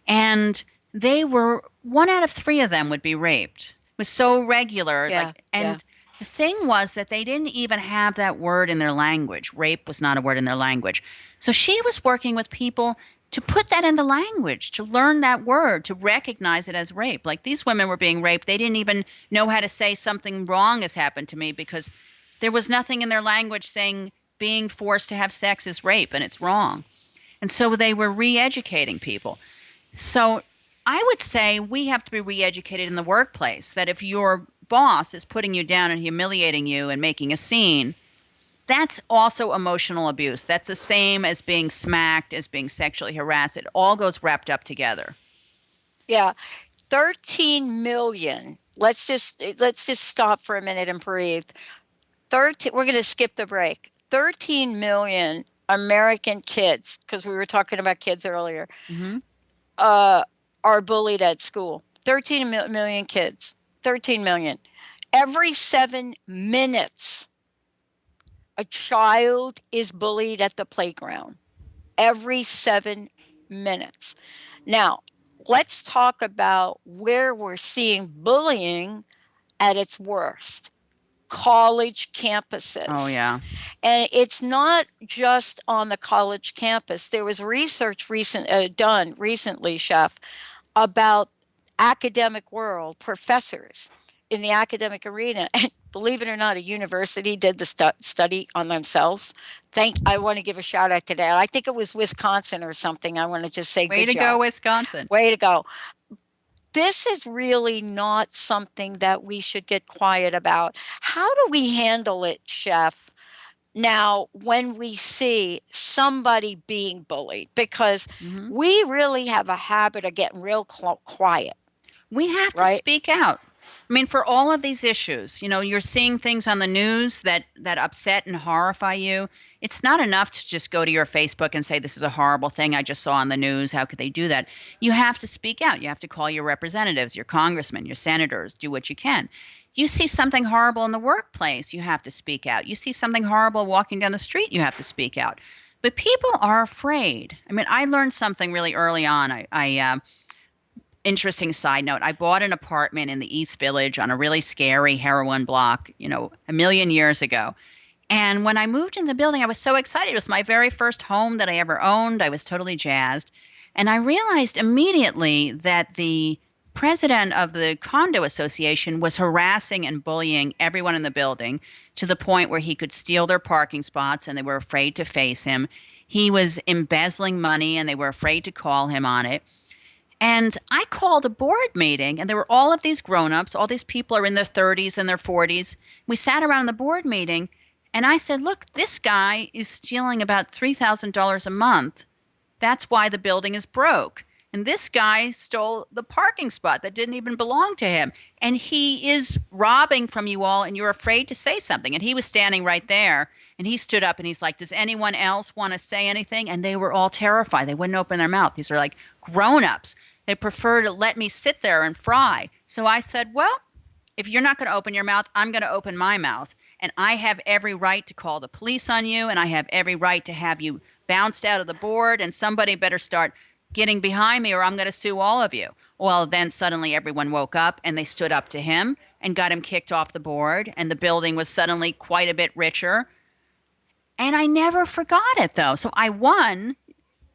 and they were 1 out of 3 of them would be raped. It was so regular, Yeah, yeah. and the thing was that they didn't even have that word in their language. Rape was not a word in their language. So she was working with people to put that in the language, to learn that word, to recognize it as rape. Like these women were being raped. They didn't even know how to say something wrong has happened to me because there was nothing in their language saying being forced to have sex is rape and it's wrong. And so they were re educating people. So I would say we have to be re educated in the workplace that if your boss is putting you down and humiliating you and making a scene, that's also emotional abuse. That's the same as being smacked, as being sexually harassed. It all goes wrapped up together. Yeah. 13 million. Let's just stop for a minute and breathe. 13, we're going to skip the break. 13 million American kids, because we were talking about kids earlier, Hmm. are bullied at school. 13 million kids. 13 million. Every 7 minutes, a child is bullied at the playground. Every 7 minutes. Now, let's talk about where we're seeing bullying at its worst. College Oh, campuses. yeah. And it's not just on the college campus. There was research done recently, Chef, about academic world professors in the academic arena. And believe it or not, a university did the study on themselves. I want to give a shout out to that. I think it was Wisconsin or something. I want to just say Way good to go, job. Wisconsin. Way to go. This is really not something that we should get quiet about. How do we handle it, Chef? Now, when we see somebody being bullied, because Hmm. we really have a habit of getting real quiet, We have to right? speak out. I mean, for all of these issues, you're seeing things on the news that upset and horrify you. It's not enough to just go to your Facebook and say, this is a horrible thing I just saw on the news. How could they do that? You have to speak out. You have to call your representatives, your congressmen, your senators, do what you can. You see something horrible in the workplace, you have to speak out. You see something horrible walking down the street, you have to speak out. But people are afraid. I mean, I learned something really early on. Interesting side note, I bought an apartment in the East Village on a really scary heroin block, a million years ago. And when I moved in the building, I was so excited. It was my very first home that I ever owned. I was totally jazzed. And I realized immediately that the president of the condo association was harassing and bullying everyone in the building to the point where he could steal their parking spots and they were afraid to face him. He was embezzling money and they were afraid to call him on it. And I called a board meeting, and there were all of these grown-ups. All these people are in their 30s and their 40s. We sat around the board meeting, and I said, look, this guy is stealing about $3,000 a month. That's why the building is broke. And this guy stole the parking spot that didn't even belong to him. And he is robbing from you all, and you're afraid to say something. And he was standing right there, and he stood up, and he's like, does anyone else want to say anything? And they were all terrified. They wouldn't open their mouth. These are like grown-ups. They prefer to let me sit there and fry. So I said, well, if you're not going to open your mouth, I'm going to open my mouth. And I have every right to call the police on you, and I have every right to have you bounced out of the board, and somebody better start getting behind me or I'm going to sue all of you. Well, then suddenly everyone woke up and they stood up to him and got him kicked off the board, and the building was suddenly quite a bit richer. And I never forgot it, though. So I won.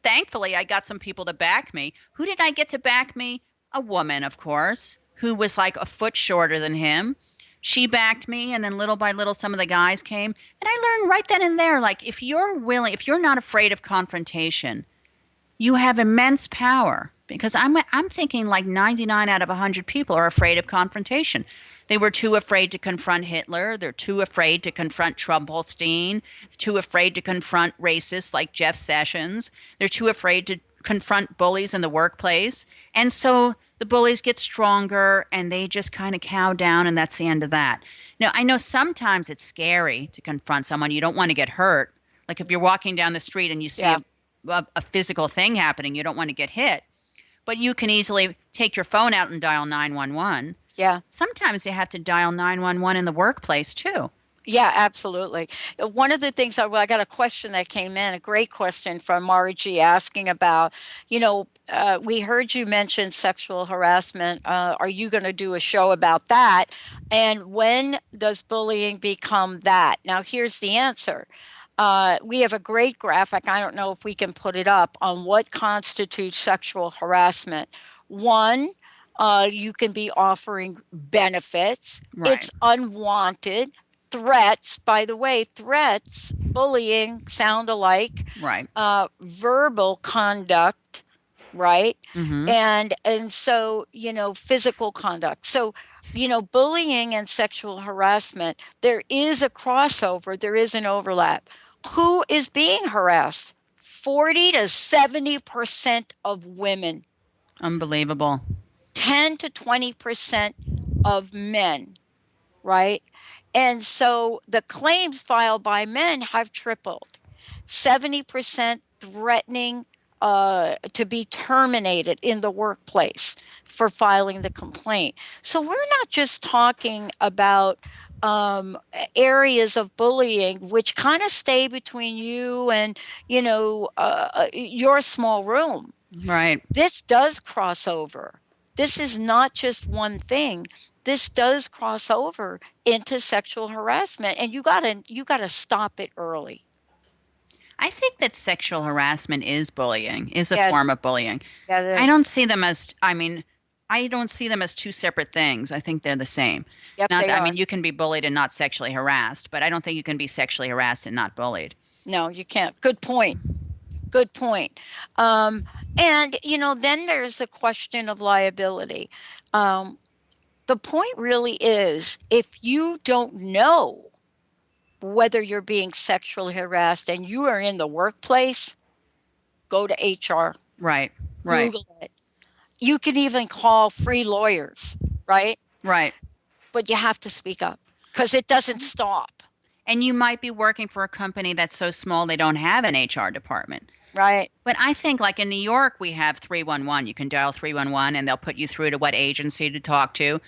Thankfully, I got some people to back me. Who did I get to back me? A woman, of course, who was like a foot shorter than him. She backed me, and then little by little, some of the guys came. And I learned right then and there, like, if you're not afraid of confrontation, you have immense power. Because I'm thinking like 99 out of 100 people are afraid of confrontation. They were too afraid to confront Hitler. They're too afraid to confront Trump-Holstein. Too afraid to confront racists like Jeff Sessions. They're too afraid to confront bullies in the workplace. And so the bullies get stronger and they just kind of cow down, and that's the end of that. Now, I know sometimes it's scary to confront someone. You don't want to get hurt. Like if you're walking down the street and you see Yeah. a physical thing happening, you don't want to get hit. But you can easily take your phone out and dial 911. Yeah. Sometimes you have to dial 911 in the workplace too. Yeah, absolutely. One of the things I got a question that came in, a great question from Margie asking about, we heard you mention sexual harassment. Are you going to do a show about that? And when does bullying become that? Now, here's the answer. We have a great graphic. I don't know if we can put it up on what constitutes sexual harassment. One, you can be offering benefits. Right. It's unwanted. Threats, by the way, threats, bullying sound alike, Right. verbal conduct, right? Mm-hmm. And so, physical conduct. So, bullying and sexual harassment, there is a crossover, there is an overlap. Who is being harassed? 40 to 70% of women, Unbelievable. 10 to 20% of men, right? And so the claims filed by men have tripled. 70% threatening to be terminated in the workplace for filing the complaint. So we're not just talking about areas of bullying which kind of stay between you and your small room. Right. This does cross over. This is not just one thing. This does cross over into sexual harassment, and you gotta stop it early. I think that sexual harassment is bullying, is a Yeah, form of bullying. that I is. don't see them as, I mean, I don't see them as two separate things. I think they're the same. Yep, Not, they I are. mean, you can be bullied and not sexually harassed, but I don't think you can be sexually harassed and not bullied. No, you can't. Good point. Good point. Um, and then there's a question of liability. Um, the point really is if you don't know whether you're being sexually harassed and you are in the workplace, go to HR, Right. Right. Google it. You can even call free lawyers, right? Right. But you have to speak up because it doesn't stop, And you might be working for a company that's so small they don't have an HR department. right? But I think, like in New York, we have 311. You can dial 311 and they'll put you through to what agency to talk to.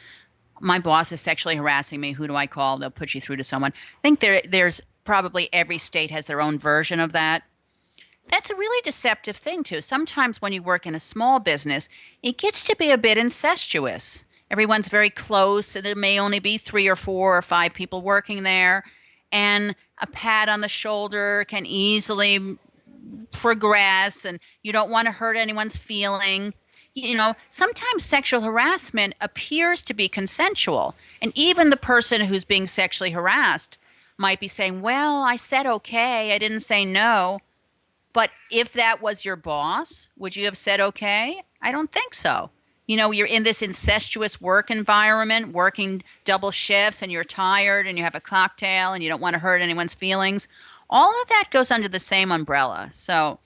My boss is sexually harassing me. Who do I call? They'll put you through to someone. I think there's probably every state has their own version of that. That's a really deceptive thing, too. Sometimes when you work in a small business, it gets to be a bit incestuous. Everyone's very close, and there may only be 3 or 4 or 5 people working there. And a pat on the shoulder can easily progress, and you don't want to hurt anyone's feeling. Sometimes sexual harassment appears to be consensual. And even the person who's being sexually harassed might be saying, well, I said okay, I didn't say no. But if that was your boss, would you have said okay? I don't think so. You're in this incestuous work environment, working double shifts, and you're tired and you have a cocktail and you don't want to hurt anyone's feelings. All of that goes under the same umbrella. So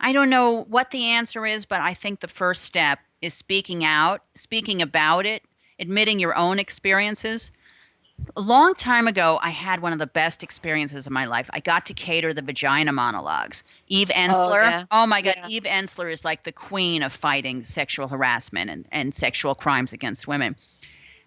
I don't know what the answer is, but I think the first step is speaking out, speaking about it, admitting your own experiences. A long time ago, I had one of the best experiences of my life. I got to cater the vagina monologues. Eve Oh, Ensler. yeah. Oh my God. Yeah. Eve Ensler is like the queen of fighting sexual harassment and sexual crimes against women.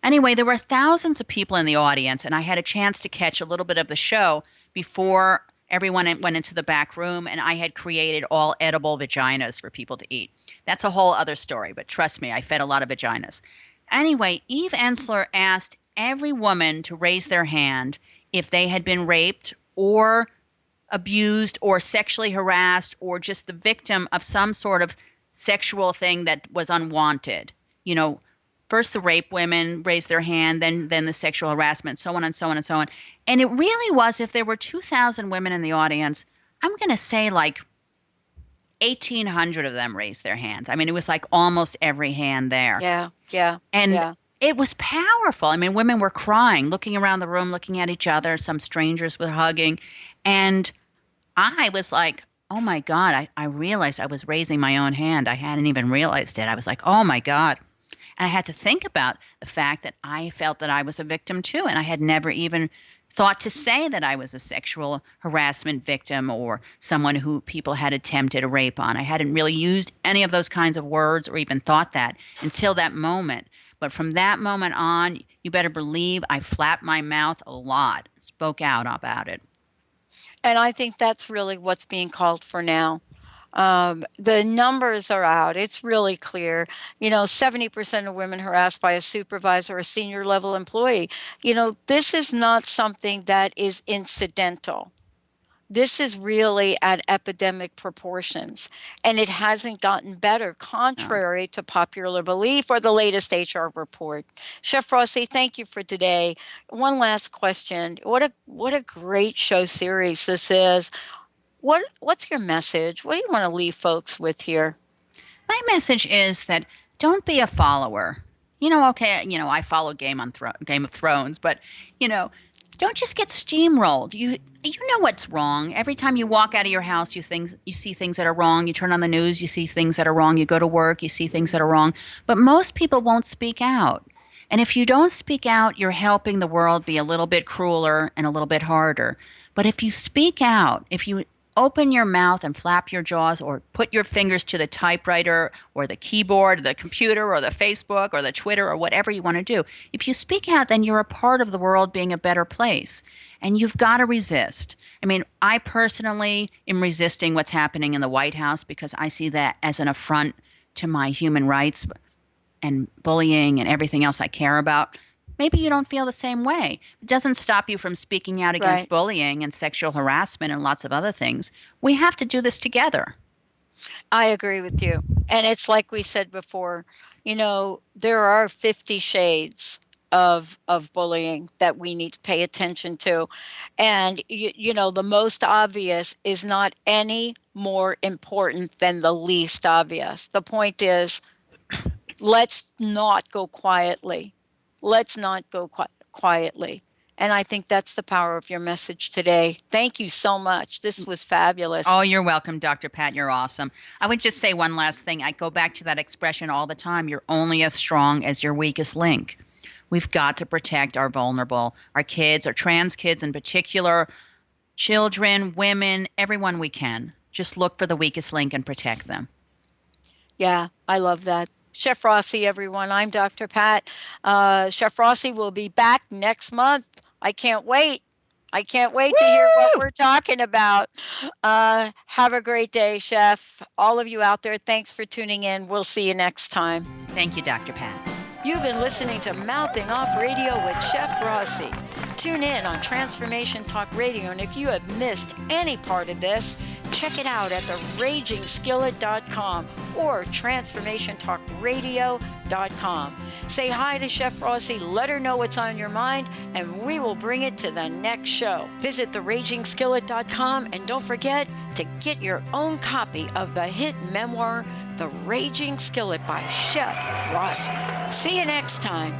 Anyway, there were thousands of people in the audience, and I had a chance to catch a little bit of the show before everyone went into the back room, and I had created all edible vaginas for people to eat. That's a whole other story, but trust me, I fed a lot of vaginas. Anyway, Eve Ensler asked every woman to raise their hand if they had been raped or abused or sexually harassed or just the victim of some sort of sexual thing that was unwanted. First the rape women raised their hand, then the sexual harassment, so on and so on and so on. And it really was, if there were 2,000 women in the audience, I'm going to say like 1,800 of them raised their hands. I mean, it was like almost every hand there. Yeah. Yeah. And Yeah. it was powerful. I mean, women were crying, looking around the room, looking at each other. Some strangers were hugging. And I was like, oh my God, I realized I was raising my own hand. I hadn't even realized it. I was like, oh my God. And I had to think about the fact that I felt that I was a victim too. And I had never even thought to say that I was a sexual harassment victim or someone who people had attempted a rape on. I hadn't really used any of those kinds of words or even thought that until that moment. But from that moment on, You better believe I flapped my mouth a lot, spoke out about it. And I think that's really what's being called for now. The numbers are out. It's really clear. 70% of women harassed by a supervisor or senior level employee. This is not something that is incidental. This is really at epidemic proportions, and it hasn't gotten better, contrary to popular belief or the latest HR report. Chef Rossi, thank you for today. One last question. What a great show series this is. What's your message? What do you want to leave folks with here? My message is that don't be a follower. I follow Game of Thrones, but don't just get steamrolled. You know what's wrong. Every time you walk out of your house, you see things that are wrong. You turn on the news, you see things that are wrong. You go to work, you see things that are wrong. But most people won't speak out. And if you don't speak out, you're helping the world be a little bit crueler and a little bit harder. But if you speak out, if you open your mouth and flap your jaws or put your fingers to the typewriter or the keyboard, or the computer or the Facebook or the Twitter or whatever you want to do. If you speak out, then you're a part of the world being a better place. And you've got to resist. I mean, I personally am resisting what's happening in the White House because I see that as an affront to my human rights and bullying and everything else I care about. Maybe you don't feel the same way. It doesn't stop you from speaking out against Right. bullying and sexual harassment and lots of other things. We have to do this together. I agree with you. And it's like we said before, there are 50 shades of bullying that we need to pay attention to. And the most obvious is not any more important than the least obvious. The point is, let's not go quietly. Let's not go quietly. And I think that's the power of your message today. Thank you so much. This was fabulous. Oh, you're welcome, Dr. Pat. You're awesome. I would just say one last thing. I go back to that expression all the time. You're only as strong as your weakest link. We've got to protect our vulnerable, our kids, our trans kids in particular, children, women, everyone we can. Just look for the weakest link and protect them. Yeah, I love that. Chef Rossi, everyone. I'm Dr. Pat. Chef Rossi will be back next month. I can't wait. I can't wait to hear what we're talking about. Have a great day, Chef. All of you out there, thanks for tuning in. We'll see you next time. Thank you, Dr. Pat. You've been listening to Mouthing Off Radio with Chef Rossi. Tune in on Transformation Talk Radio, and if you have missed any part of this, check it out at theragingskillet.com or transformationtalkradio.com. Say hi to Chef Rossi, let her know what's on your mind, and we will bring it to the next show. Visit theragingskillet.com, and don't forget to get your own copy of the hit memoir, The Raging Skillet by Chef Rossi. See you next time.